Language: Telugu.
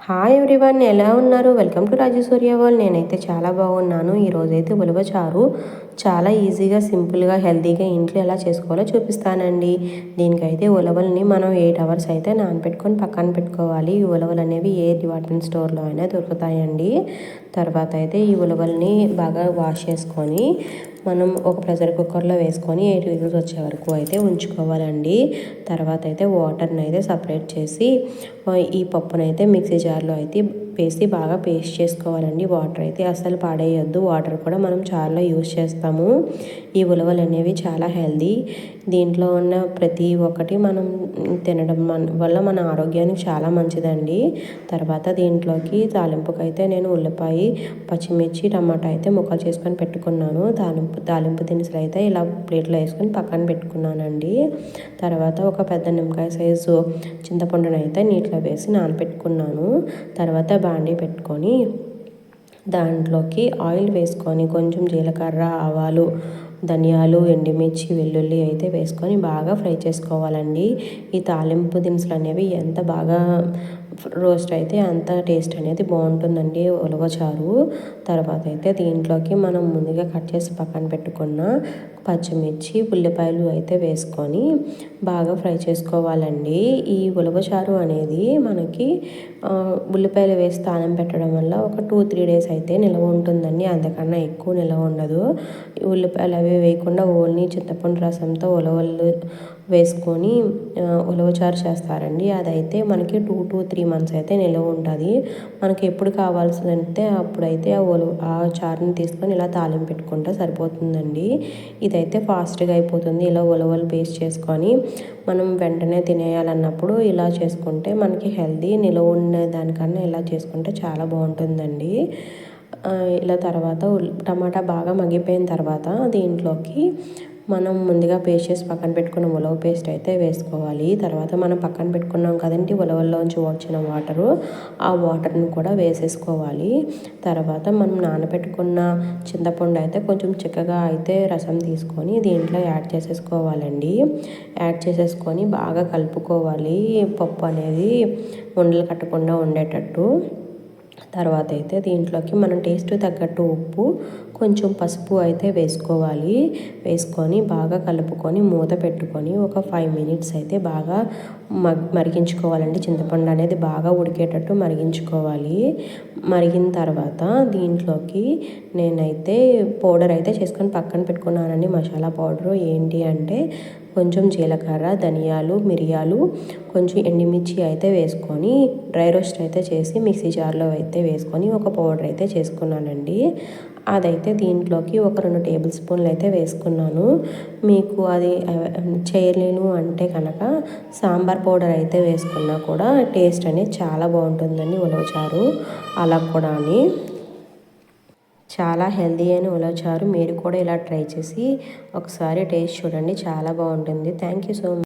హాయ్ ఎవ్రీవన్, ఎలా ఉన్నారు? Welcome to Raju Surya world. నేనైతే చాలా బాగున్నాను. ఈరోజైతే ఉలవ చారు చాలా ఈజీగా, సింపుల్గా, హెల్తీగా ఇంట్లో ఎలా చేసుకోవాలో చూపిస్తానండి. దీనికైతే ఉలవల్ని మనం 8 అవర్స్ అయితే నానబెట్టుకొని పక్కన పెట్టుకోవాలి. ఈ ఉలవలు అనేవి ఏ డిపార్ట్మెంట్ స్టోర్లో అయినా దొరుకుతాయండి. తర్వాత అయితే ఈ ఉలవల్ని బాగా వాష్ చేసుకొని మనం ఒక ప్రెషర్ కుక్కర్లో వేసుకొని 8 విజిల్స్ వచ్చే వరకు అయితే ఉంచుకోవాలండి. తర్వాత అయితే వాటర్ని అయితే సపరేట్ చేసి ఈ పప్పునైతే మిక్సీ జార్లో అయితే వేసి బాగా పేస్ట్ చేసుకోవాలండి. వాటర్ అయితే అస్సలు పాడేయొద్దు. వాటర్ కూడా మనం చాలా యూజ్ చేస్తాము. ఈ ఉలవలు అనేవి చాలా హెల్దీ. దీంట్లో ఉన్న ప్రతి ఒక్కటి మనం తినడం వల్ల మన ఆరోగ్యానికి చాలా మంచిదండి. తర్వాత దీంట్లోకి తాలింపుకైతే నేను ఉల్లిపాయ, పచ్చిమిర్చి, టమాటా అయితే ముక్కలు చేసుకొని పెట్టుకున్నాను. తాలింపు దినుసులు అయితే ఇలా ప్లేట్లో వేసుకొని పక్కన పెట్టుకున్నానండి. తర్వాత ఒక పెద్ద నిమ్మకాయ సైజు చింతపండును అయితే నీటిలో వేసి నానపెట్టుకున్నాను. తర్వాత బాండీ పెట్టుకొని దాంట్లోకి ఆయిల్ వేసుకొని కొంచెం జీలకర్ర, ఆవాలు, ధనియాలు, ఎండుమిర్చి, వెల్లుల్లి అయితే వేసుకొని బాగా ఫ్రై చేసుకోవాలండి. ఈ తాలింపు దినుసులు అనేవి ఎంత బాగా రోస్ట్ అయితే అంత టేస్ట్ అనేది బాగుంటుందండి ఉలవ చారు. తర్వాత అయితే దీంట్లోకి మనం ముందుగా కట్ చేసి పక్కన పెట్టుకున్న పచ్చిమిర్చి, ఉల్లిపాయలు అయితే వేసుకొని బాగా ఫ్రై చేసుకోవాలండి. ఈ ఉలవ చారు అనేది మనకి ఉల్లిపాయలు వేసి తానం పెట్టడం వల్ల ఒక 2-3 డేస్ అయితే నిల్వ ఉంటుందండి. అంతకన్నా ఎక్కువ నిల్వ ఉండదు. ఉల్లిపాయలు అవి వేయకుండా ఓన్లీ చింతపండు రసంతో ఉలవలు వేసుకొని ఉలవచారు చేస్తారండి. అదైతే మనకి 2 to 3 months అయితే నిల్వ ఉంటుంది. మనకి ఎప్పుడు కావాల్సిందంటే అప్పుడైతే ఆ చారుని తీసుకొని ఇలా తాలింపు పెట్టుకుంటే సరిపోతుందండి. ఇదైతే ఫాస్ట్గా అయిపోతుంది. ఇలా ఉలవలు పేస్ట్ చేసుకొని మనం వెంటనే తినేయాలన్నప్పుడు ఇలా చేసుకుంటే మనకి హెల్దీ. నిల్వ ఉండే దానికన్నా ఇలా చేసుకుంటే చాలా బాగుంటుందండి. ఇలా తర్వాత టమాటా బాగా మగ్గిపోయిన తర్వాత దీంట్లోకి మనం ముందుగా పేస్ట్ చేసి పక్కన పెట్టుకున్న ఉలవ పేస్ట్ అయితే వేసుకోవాలి. తర్వాత మనం పక్కన పెట్టుకున్నాం కదండి ఉలవల్లోంచి వచ్చిన వాటరు, ఆ వాటర్ని కూడా వేసేసుకోవాలి. తర్వాత మనం నానబెట్టుకున్న చింతపండు అయితే కొంచెం చిక్కగా అయితే రసం తీసుకొని దీంట్లో యాడ్ చేసేసుకోవాలండి. యాడ్ చేసేసుకొని బాగా కలుపుకోవాలి. పప్పు అనేది ఉండలు కట్టకుండా ఉండేటట్టు. తర్వాత అయితే దీంట్లోకి మనం టేస్ట్ తగ్గట్టు ఉప్పు, కొంచెం పసుపు అయితే వేసుకోవాలి. వేసుకొని బాగా కలుపుకొని మూత పెట్టుకొని ఒక 5 minutes అయితే బాగా మరిగించుకోవాలండి. చింతపండు అనేది బాగా ఉడికేటట్టు మరిగించుకోవాలి. మరిగిన తర్వాత దీంట్లోకి నేనైతే పౌడర్ అయితే చేసుకొని పక్కన పెట్టుకున్నానండి. మసాలా పౌడరు ఏంటి అంటే కొంచెం జీలకర్ర, ధనియాలు, మిరియాలు, కొంచెం ఎండుమిర్చి అయితే వేసుకొని డ్రై రోస్ట్ అయితే చేసి మిక్సీ జార్లో అయితే వేసుకొని ఒక పౌడర్ అయితే చేసుకున్నానండి. అదైతే దీంట్లోకి ఒక 2 టేబుల్ స్పూన్లు అయితే వేసుకున్నాను. మీకు అది చేయలేను అంటే కనుక సాంబార్ పౌడర్ అయితే వేసుకున్నా కూడా టేస్ట్ అనేది చాలా బాగుంటుందండి ఉలవచారు. అలా కూడా అని చాలా హెల్దీ అయిన ఉలవచారు. మీరు కూడా ఇలా ట్రై చేసి ఒకసారి టేస్ట్ చూడండి. చాలా బాగుంటుంది. Thank you so much.